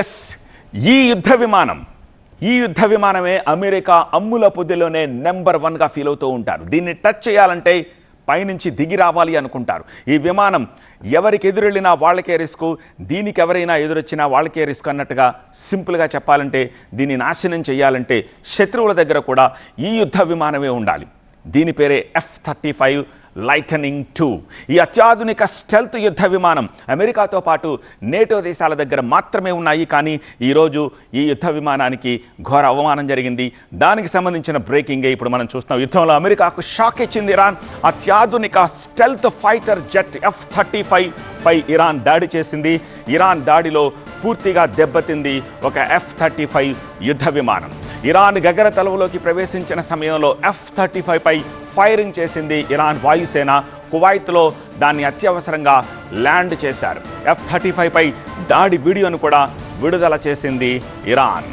Yes ఈ యుద్ధ విమానమే America అమ్ముల పొదిలోనే నెంబర్ 1గా ఫీల్ అవుతూ ఉంటారు. దీన్ని టచ్ చేయాలంటే పైనుంచి దిగి రావాలి అనుకుంటారు. ఈ విమానం ఎవరికి ఎదురెళ్ళినా వాళ్ళకే రిస్క్, దీనికి ఎవరైనా ఎదురొచ్చినా వాళ్ళకే రిస్క్ అన్నట్టుగా సింపుల్గా చెప్పాలంటే దీన్ని నాశనం చేయాలంటే శత్రువుల దగ్గర కూడా ఈ యుద్ధ విమానమే ఉండాలి. దీని పేరే F-35 లైటనింగ్ 2. ఈ అత్యాధునిక స్టెల్త్ యుద్ధ విమానం అమెరికాతో పాటు నేటో దేశాల దగ్గర మాత్రమే ఉన్నాయి. కానీ ఈరోజు ఈ యుద్ధ విమానానికి ఘోర అవమానం జరిగింది. దానికి సంబంధించిన బ్రేకింగే ఇప్పుడు మనం చూస్తున్నాం. యుద్ధంలో అమెరికాకు షాక్ ఇచ్చింది ఇరాన్. అత్యాధునిక స్టెల్త్ ఫైటర్ జెట్ F-35 పై ఇరాన్ దాడి చేసింది. ఇరాన్ దాడిలో పూర్తిగా దెబ్బతింది ఒక F-35 యుద్ధ విమానం. ఇరాన్ గగనతలంలోకి ప్రవేశించిన సమయంలో F-35 పై ఫైరింగ్ చేసింది ఇరాన్ వాయుసేన. కువైత్లో దాన్ని అత్యవసరంగా ల్యాండ్ చేశారు. F-35 పై దాడి వీడియోను కూడా విడుదల చేసింది ఇరాన్.